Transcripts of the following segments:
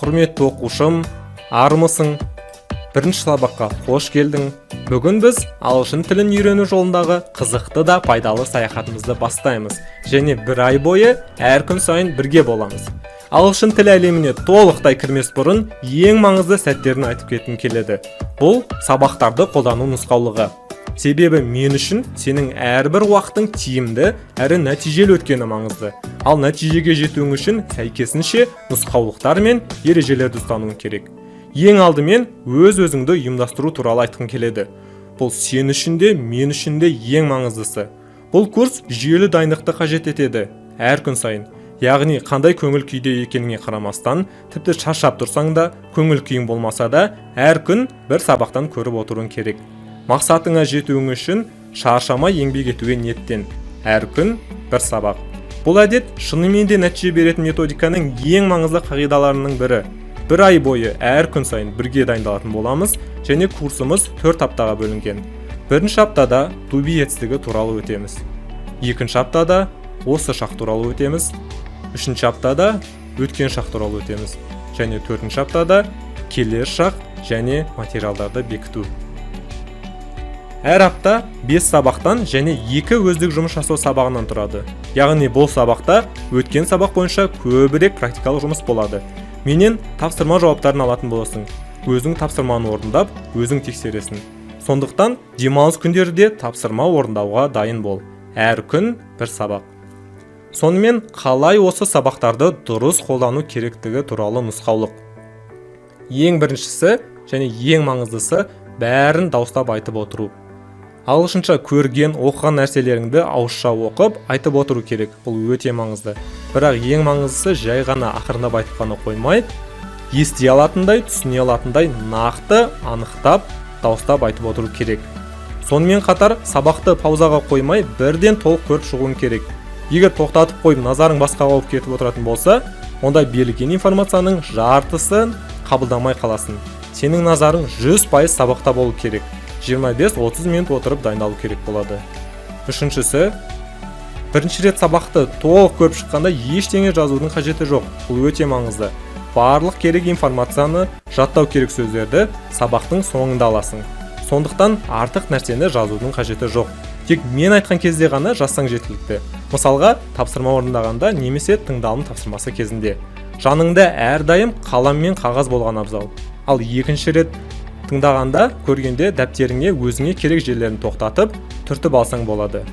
Құрметті оқушым, армысың? Бірінші сабаққа қош келдің. Бүгін біз ағылшын тілін үйрену жолындағы қызықты да пайдалы саяхатымызды бастаймыз. Және бір ай бойы әр күн сайын бірге боламыз. Ағылшын тілі әлеміне толықтай кірмес бұрын ең маңызды сәттерін айтып кеткім келеді. Бұл сабақтарды қолдану нұсқаулығы. Себебі мен үшін сенің әрбір уақытың тиімді әрі нәтижелі өткені маңызды. Ал нәтижеге жетуің үшін сәйкесінше нұсқаулықтар мен ережелерді ұстануың керек. Ең алдымен өз-өзіңді ұйымдастыру туралы айтқым келеді. Бұл сен үшін де, мен үшін де ең маңыздысы. Бұл курс жүйелі дайындықты қажет етеді, әр күн сайын. Яғни қандай көңіл күйде екеніңе қарамастан, тіпті шаршап тұрсаң да, көңіл күйің болмаса да, әр күн бір сабақтан көріп отыруың керек. Мақсатыңа жетуің үшін шаршамай еңбек етуге ниеттен. Әр күн бір сабақ. Бұл әдет шынымен де нәтиже беретін методиканың ең маңызды қағидаларының бірі. Бір ай бойы әр күн сайын бірге дайындалатын боламыз, және курсымыз 4 аптаға бөлінген. Бірінші аптада to be етістігі туралы өтеміз. Екінші аптада осы шақ туралы өтеміз. Үшінші аптада өткен шақ туралы өтеміз. Және төртінші аптада келер шақ және материалдарды бекіту. Әр апта 5 сабақтан және 2 өздік жұмыс жасау сабағынан тұрады. Яғни бұл сабақта өткен сабақ бойынша көбірек практикалық жұмыс болады. Менен тапсырма жауаптарын алатын боласың. Өзің тапсырманы орындап, өзің тексересің. Сондықтан демалыс күндерде тапсырма орындауға дайын бол. Әр күн бір сабақ. Сонымен қалай осы сабақтарды дұрыс қолдану керектігі туралы нұсқаулық. Ең біріншісі және ең маңыздысы бәрін дауыстап айтып отыру. Ағылшынша көрген, оқыған нәрселеріңді ауызша оқып, айтып отыру керек. Бұл өте маңызды. Бірақ ең маңыздысы жай ғана ақырындап айтып қана қоймай, ести алатындай, түсіне алатындай нақты, анықтап, дауыстап айтып отыру керек. Сонымен қатар сабақты паузаға қоймай, бірден толық көріп шығуың керек. Егер тоқтатып қойып, назарың басқаға ауып кетіп отыратын болса, онда берілген информацияның жартысын қабылдамай қаласың. Сенің назарың 100% сабақта болу керек. 25-30 минут отырып дайындалу керек болады. Үшіншісі, бірінші рет сабақты толық көріп шыққанда ештеңе жазудың қажеті жоқ. Бұл өте маңызды. Барлық керек информацияны, жаттау керек сөздерді сабақтың соңында аласың. Сондықтан артық нәрсені жазудың қажеті жоқ. Тек мен айтқан кезде ғана жазсаң жеткілікті. Мысалға, тапсырма орындағанда немесе тыңдалым тапсырмасы кезінде. Жаныңда әрдайым қалам мен қағаз болған абзал. Ал екінші рет тыңдағанда, көргенде дәптеріңе өзіңе керек жерлерін тоқтатып, түртіп алсаң болады.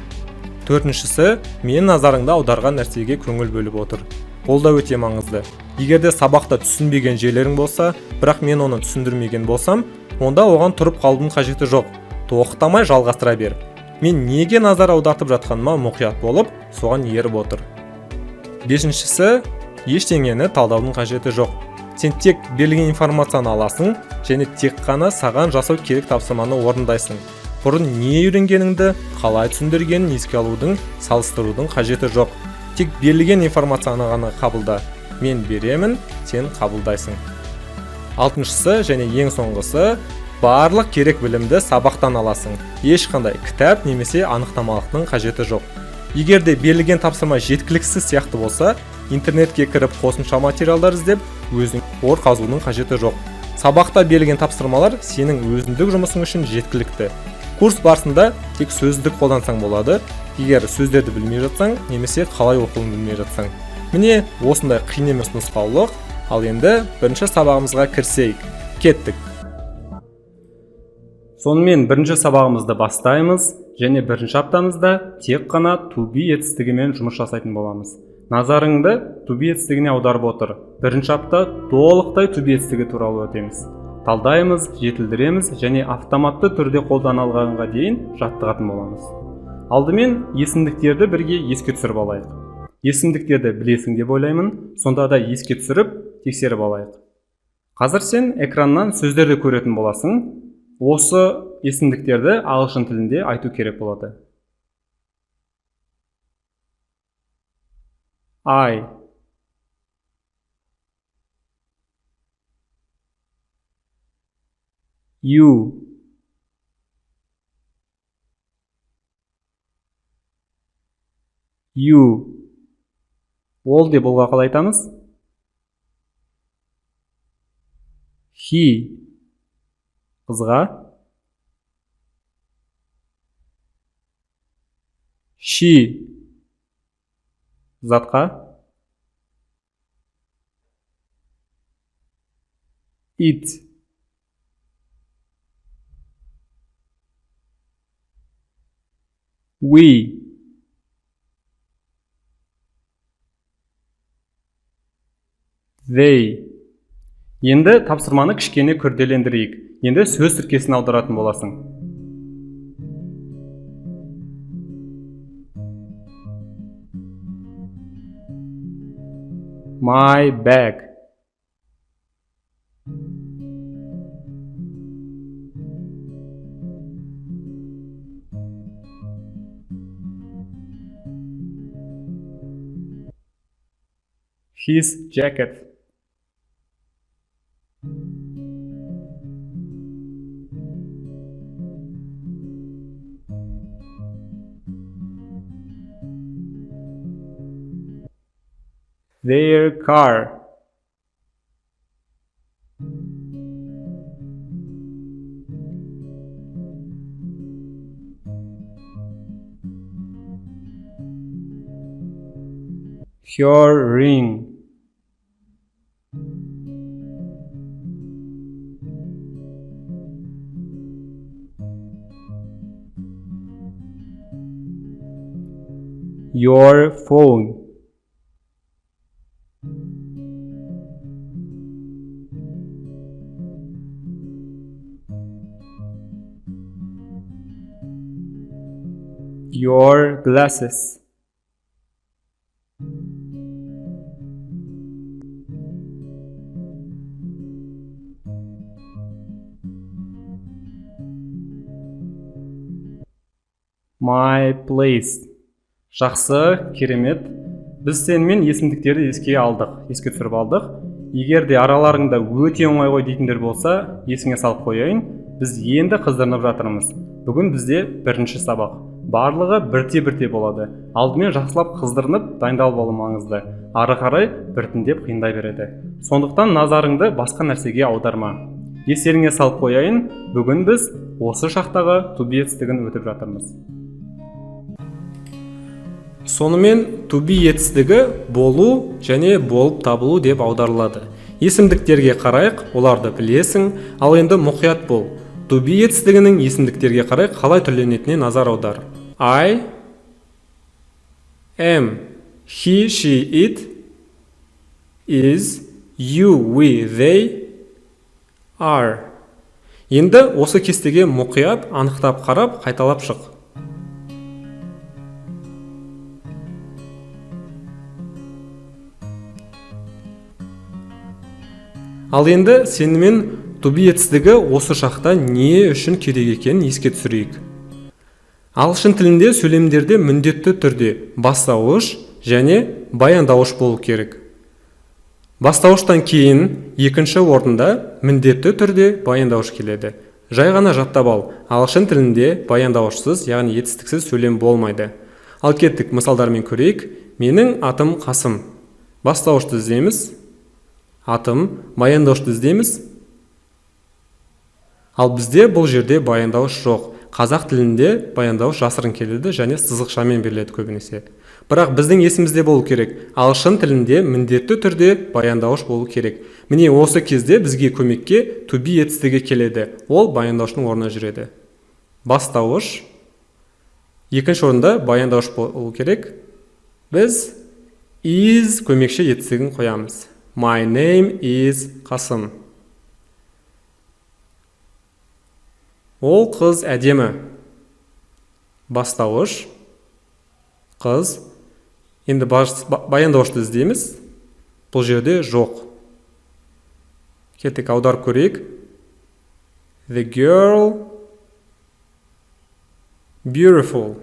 Төртіншісі, мен назарыңды аударған нәрсеге көңіл бөліп отыр. Ол да өте маңызды. Егерде сабақта түсінбеген жерлерің болса, бірақ мен оны түсіндірмеген болсам, онда оған тұрып қалудың қажеті жоқ. Тоқтамай жалғастыра бер. Мен неге назар аудартып жатқаныма мұқият болып, соған еріп отыр. Бесіншісі, ештеңені талдаудың қажеті жоқ. Сен тек берілген информацияны аласың және тек қана саған жасау керек тапсырманы орындайсың. Бұрын не үйренгеніңді, қалай түсіндіргенін еске алудың, салыстырудың қажеті жоқ. Тек берілген информацияны ғана қабылда. Мен беремін, сен қабылдайсың. Алтыншысы және ең соңғысы, барлық керек білімді сабақтан аласың. Ешқандай кітап немесе анықтамалықтың қажеті жоқ. Егерде берілген тапсырма жеткіліксіз сияқты болса, интернетке кіріп қосымша материалдар іздеп, өзің ор қазудың қажеті жоқ. Сабақта берілген тапсырмалар сенің өзіндік жұмысың үшін жеткілікті. Курс барысында тек сөздік қолдансаң болады, егер сөздерді білмей жатсаң, немесе қалай оқуын білмей жатсаң. Міне, осындай қиын емес нұсқаулық. Ал енді бірінші сабағымызға кірсейік. Кеттік. Сонымен бірінші сабағымызды бастаймыз, және бірінші аптамызда тек қана to be етістігімен жұмыс жасайтын боламыз. Назарыңды to be етістігіне аударып отыр. Бірінші апта толықтай to be етістігі туралы өтеміз. Талдаймыз, жетілдіреміз және автоматты түрде қолдана алғанға дейін жаттығатын боламыз. Алдымен есімдіктерді бірге еске түсіріп алайық. Есімдіктерді білесің деп ойлаймын, сонда да еске түсіріп, тексеріп алайық. Қазір сен экраннан сөздерді көретін боласың. Осы есімдіктерді ағылшын тілінде айту керек болады. I, you, Ол деп олға қалай айтамыз? he қызға, she затқа, it we they. Енді тапсырманы кішкене күрделендірейік. Енді сөз тіркесін аударатын боласың. My bag. His jacket. Their car. Her ring. Your phone. Your glasses. My place. Жақсы, керемет. Біз сенімен есімдіктерді еске түсіріп алдық. Егер де араларыңда өте оңай ғой дейтіндер болса, есіңе салып қояйын. Біз енді қыздырынып жатырмыз. Бүгін бізде бірінші сабақ. Барлығы бірте-бірте болады. Алдымен жақсылап қыздырынып, дайындалып алу маңызды. Ары қарай біртіндеп қиындай береді. Сондықтан назарыңды басқа нәрсеге аударма. Естеріңе салып қояйын, бүгін біз осы шақтағы to be етістігін өтіп жатырмыз. Сонымен to be етістігі болу және болып табылу деп аударылады. Есімдіктерге қарайық, оларды білесің, ал енді мұқият бол. To be етістігінің есімдіктерге қарай қалай түрленетініне назар аудар. I am, he, she, it, is, you, we, they, are. Енді осы кестеге мұқият анықтап қарап, қайталап шық. Ал енді сенімен to be етістігі осы шақта не үшін керек екенін еске түсірейік. Ағылшын тілінде сөйлемдерде міндетті түрде бастауыш және баяндауыш болу керек. Бастауыштан кейін екінші орында міндетті түрде баяндауыш келеді. Жай ғана жаттап ал. Ағылшын тілінде баяндаушысыз, яғни етістіксіз сөйлем болмайды. Ал кеттік, мысалдармен көрейік. Менің атым Қасым. Бастауышты іздейміз. Атым, баяндаушты іздейміз. Ал бізде бұл жерде баяндауыш жоқ. Қазақ тілінде баяндауыш жасырын келеді және сызықшамен беріледі көбінесе. Бірақ біздің есімізде болу керек. Ағылшын тілінде міндетті түрде баяндауыш болу керек. Міне осы кезде бізге көмекке to be етістігі келеді. Ол баяндаушының орнына жүреді. Бастауыш. Екінші орында баяндауыш болу керек. Біз is көмекші етістігін қоямыз. My name is Қасым. Ол қыз әдемі. Бастауыш. Қыз. Енді баяндауышты іздейміз. Бұл жерде жоқ. Кеттік, аударып көрейік. The girl beautiful.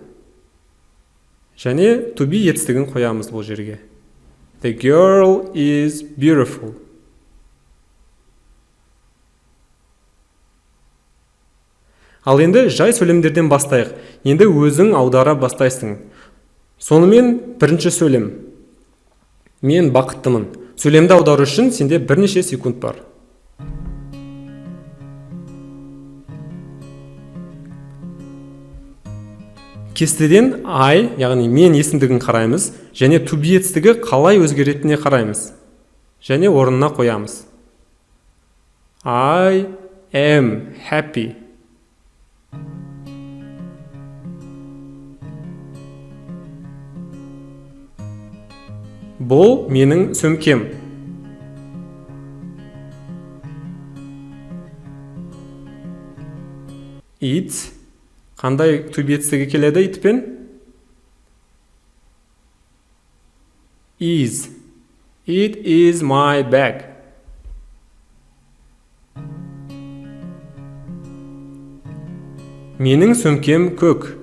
Және to be етістігін қоямыз бұл жерге. The girl is beautiful. Ал енді жай сөйлемдерден бастайық. Енді өзің аудара бастайсың. Сонымен бірінші сөйлем. Мен бақыттымын. Сөйлемді аудару үшін сенде бірнеше секунд бар. кестеден I, яғни мен есімдігін қараймыз, және to be етістігі қалай өзгеретініне қараймыз. Және орнына қоямыз. I am happy. Бұл менің сөмкем. It қандай to be етістігі келеді itпен? Is. It is my bag. Менің сөмкем көк.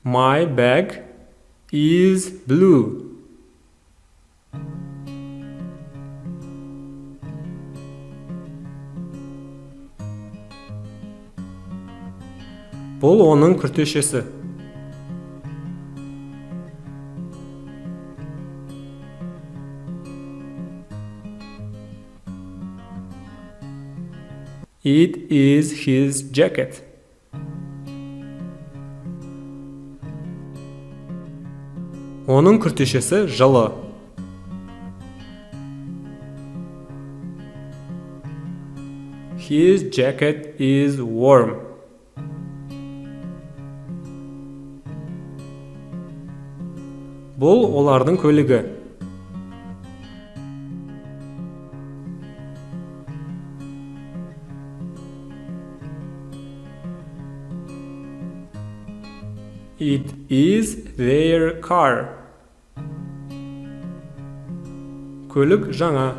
My bag is blue. Бұл оның күртешесі. It is his jacket. Оның күртешесі жылы. His jacket is warm. Бұл олардың көлігі. It is their car. Көлік жаңа.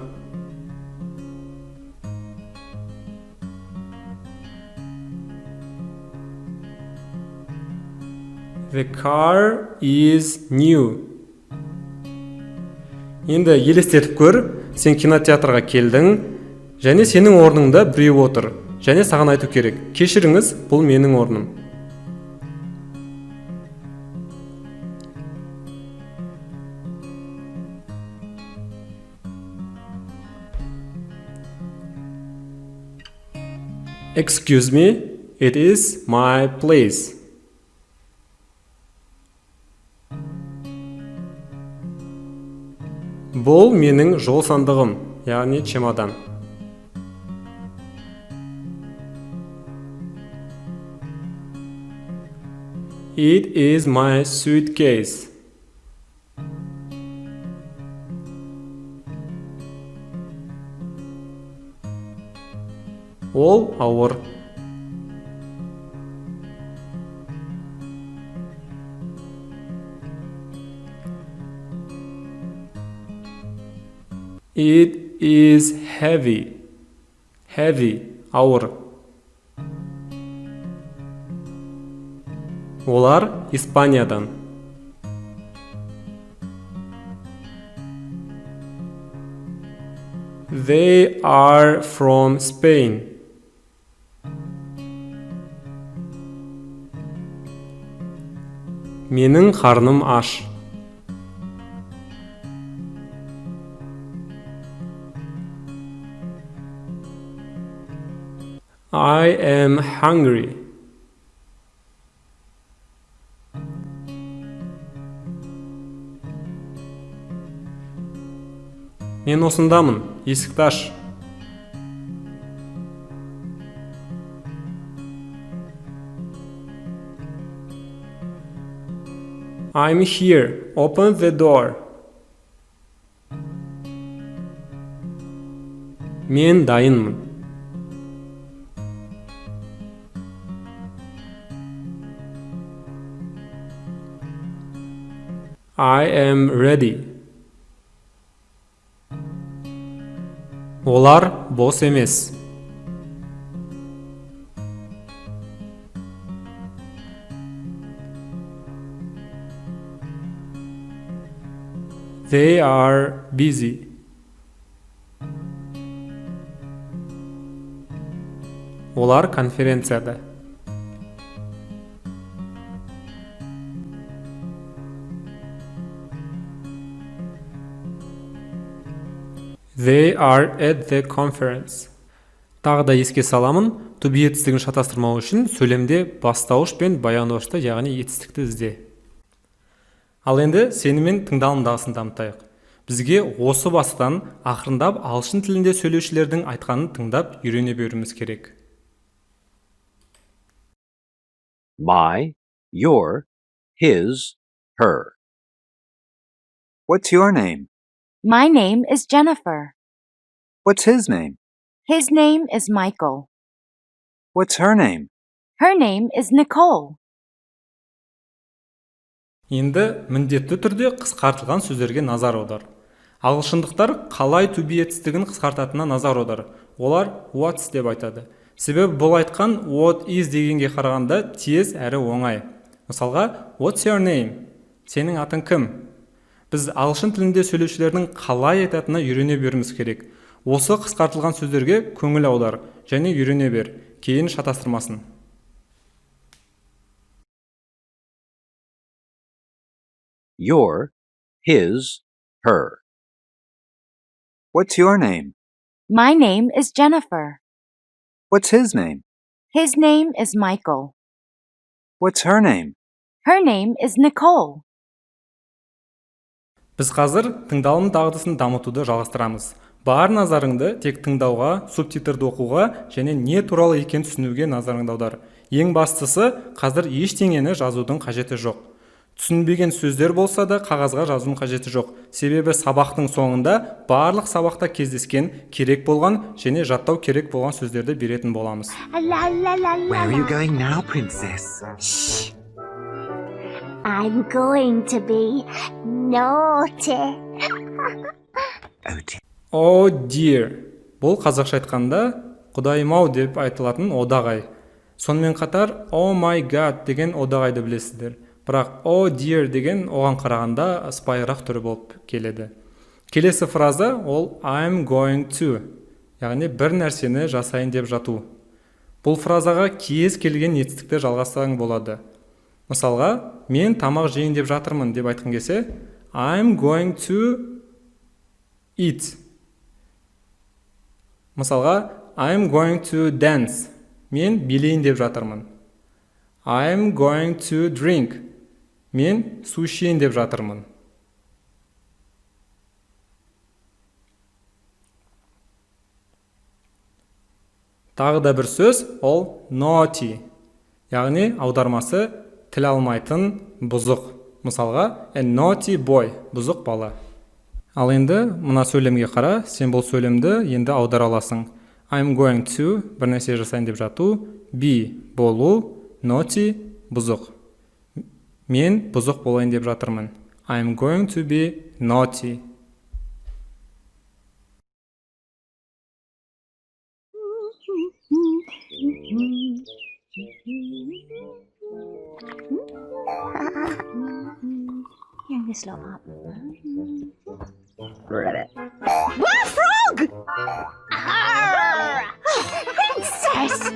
The car is new. Енді елестетіп көр, сен кинотеатрға келдің, және сенің орныңда біреу отыр, және саған айту керек. Кешіріңіз, бұл менің орным. Excuse me, it is my place. Бұл менің жол сандығым, яғни чемодан. It is my suitcase. Ол ауыр. It is heavy. Heavy, ауыр. Олар Испаниядан. They are from Spain. Менің қарным аш. I am hungry. Мен осындамын, есікті аш. I'm here, open the door. Мен дайынмын. I am ready. Олар бос емес. They are busy. Олар конференцияда. They are at the conference. Тағы да еске саламын, to be етістігін шатастырмау үшін сөйлемде бастауыш пен баяндауышты, яғни етістікті ізде. Ал енді сенімен тыңдалымдағысын дамытайық. Бізге осы бастан ақырындап ағылшын тілінде сөйлеушілердің айтқанын тыңдап үйрене беруіміз керек. My, your, his, her. What's your name? My name is Jennifer. What's his name? His name is Michael. What's her name? Her name is Nicole. Енді міндетті түрде қысқартылған сөздерге назар аудар. Ағылшындықтар қалай to be етістігін қысқартатынына назар аудар. Олар what's деп айтады. Себебі бұл айтқан what is дегенге қарағанда тез әрі оңай. Мысалға, what's your name? Сенің атың кім? Біз ағылшын тілінде сөйлеушілердің қалай айтатынына үйрене беруіміз керек. Осы қысқартылған сөздерге көңіл аудар және үйрене бер, кейін шатастырмасын. Your, his, her. What's your name? My name is Jennifer. What's his name? His name is Michael. What's her name? Her name is Nicole. Біз қазір тыңдалым дағдысын дамытуды жалғастырамыз. Бар назарыңды тек тыңдауға, субтитрді оқуға және не туралы екен түсінуге назарыңды аудар. Ең бастысы, қазір ештеңені жазудың қажеті жоқ. Түсінбеген сөздер болса да қағазға жазудың қажеті жоқ. Себебі сабақтың соңында барлық сабақта кездескен, керек болған және жаттау керек болған сөздерді беретін боламыз. Where are you going now, princess? Shh. I'm going to be naughty. Oh dear. Oh dear. Бұл қазақша айтқанда құдайым-ау деп айтылатын одағай. Сонымен қатар oh my god деген одағайды білесіздер. Бірақ oh dear деген оған қарағанда сыпайырақ түрі болып келеді. Келесі фраза ол I'm going to, яғни бір нәрсені жасайын деп жату. Бұл фразаға кез келген етістікті жалғастырсаң болады. Мысалға, мен тамақ жейін деп жатырмын деп айтқан кесе I'm going to eat. Мысалға, I'm going to dance. Мен билейін деп жатырмын. I'm going to drink. Мен су ішейін деп жатырмын. Тағы да бір сөз, ол naughty. Яғни аудармасы тіл алмайтын бұзық. Мысалға, a naughty boy, бұзық бала. Ал енді мына сөйлемге қара, сен бұл сөйлемді енді аудара аласың. I'm going to, бір нәрсе жасайын деп жату, be, болу, naughty, бұзық. Мен бұзық болайын деп жатырмын. I'm going to be naughty. You're gonna slow up. What frog? Arr! Princess!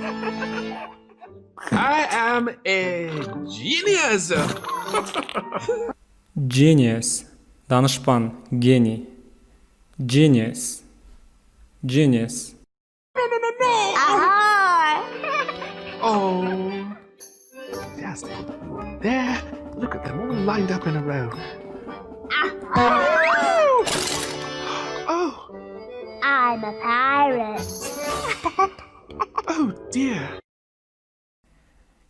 I am a genius. Genius. Danışpan, geni. Genius. Genius. Arr! Oh, just there. Look at them all lined up in a row. Oh, I'm a pirate. oh dear.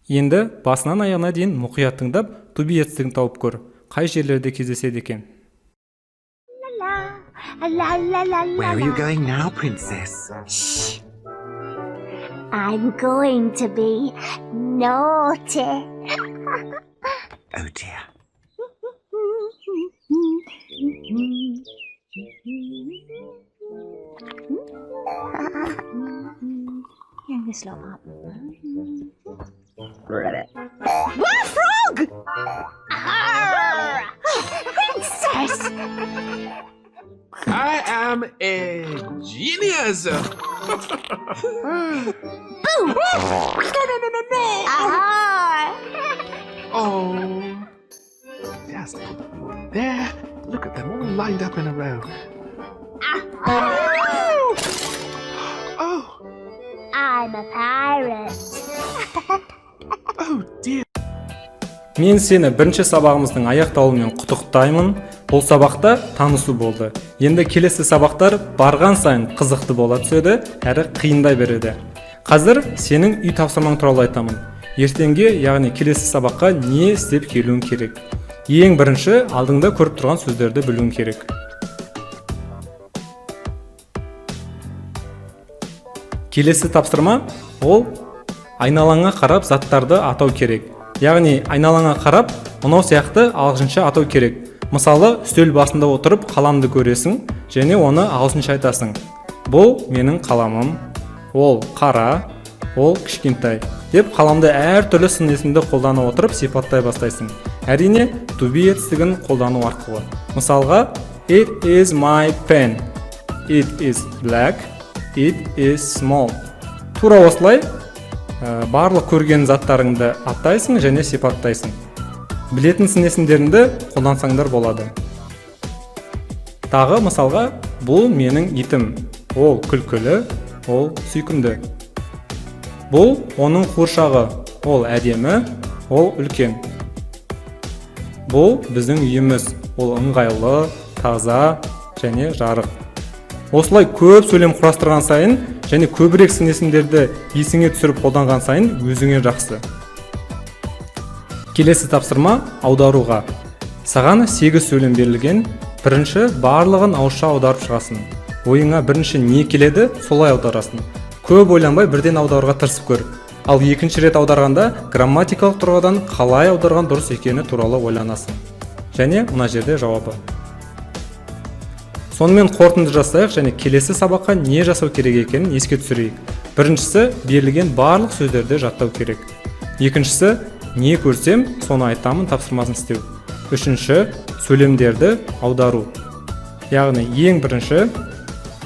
Енді басынан аяғына дейін мұқият тыңдап, to be етістігін тауып көр. Қай жерлерде кездеседі екен? La la la la la. Where are you going now, princess? Shh. I'm going to be naughty. Oh dear. You're gonna slow up. What frog? Arr! Princess! I am a genius. Boo! No. Arr! Oh, just there. Look at them all lined up in a row. Oh, I'm a pirate. Oh dear. Мен сені бірінші сабағымыздың аяқталуымен құттықтаймын. Бұл сабақта танысу болды. Енді келесі сабақтар барған сайын қызықты бола түседі, әрі қиындай береді. Қазір сенің үй тапсырмаң туралы айтамын. Ертеңге, яғни келесі сабаққа не істеп келуің керек? Ең бірінші алдыңда көріп тұрған сөздерді білуің керек. Келесі тапсырма ол айналаңа қарап заттарды атау керек. Яғни айналаңа қарап, мынау сияқты ағылшынша атау керек. Мысалы, үстел басында отырып қаламды көресің және оны ағылшынша айтасың. Бұл менің қаламым, ол қара, ол кішкентай деп қаламды әртүрлі сын есімді қолдана отырып сипаттай бастайсың. Әрине, to be етістігін қолдану арқылы. Мысалға, it is my pen, it is black, it is small. Тура осылай барлық көрген заттарыңды аттайсың және сипаттайсың. Білетін сын есімдеріңді қолдансаңдар болады. Тағы мысалға, бұл менің итім, ол күлкілі, ол сүйкімді. Бұл оның қуыршағы, ол әдемі, ол үлкен. Бұл біздің үйіміз, ол ыңғайлы, таза және жарық. Осылай көп сөйлем құрастырған сайын және көбірек сын есімдерді есіңе түсіріп қолданған сайын өзіңе жақсы. Келесі тапсырма аударуға. Саған 8 сөйлем берілген. Бірінші барлығын ауызша аударып шығасың. Ойыңа бірінші не келеді, солай аударасын. Көп ойланбай бірден аударуға тырысып көр. Ал екінші рет аударғанда грамматикалық тұрғыдан қалай аударған дұрыс екені туралы ойланасың. Және мына жерде жауабы. Сонымен қорытынды жасайық және келесі сабаққа не жасау керек екенін еске түсірейік. Біріншісі, берілген барлық сөздерді жаттау керек. Екіншісі, не көрсем, соны айтамын тапсырмасын істеу. Үшінші, сөйлемдерді аудару. Яғни ең бірінші,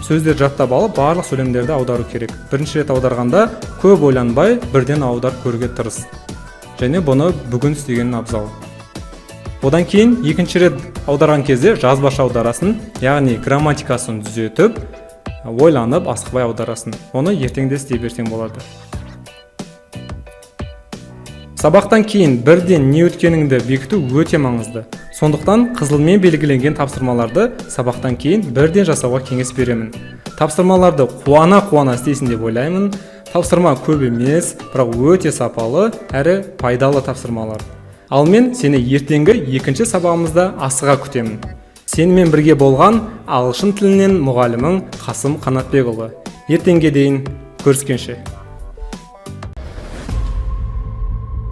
сөздерді жаттап алып, барлық сөйлемдерді аудару керек. Бірінші рет аударғанда көп ойланбай, бірден аударып көруге тырыс. Және бұны бүгін істеген абзал. Одан кейін екінші рет аударған кезде жазбаша аударасын, яғни грамматикасын түзетіп, ойланып, асықпай аударасын. Оны ертеңде істей берсең болады. Сабақтан кейін бірден не өткеніңді бекіту өте маңызды. Сондықтан қызылмен белгіленген тапсырмаларды сабақтан кейін бірден жасауға кеңес беремін. Тапсырмаларды қуана істейсің деп ойлаймын. Тапсырма көп емес, бірақ өте сапалы әрі пайдалы тапсырмалар. Ал мен сені ертеңгі екінші сабағымызда асыға күтемін. Сенімен бірге болған ағылшын тілінен мұғалімің Қасым Қанатбекұлы. Ертеңге дейін көріскенше.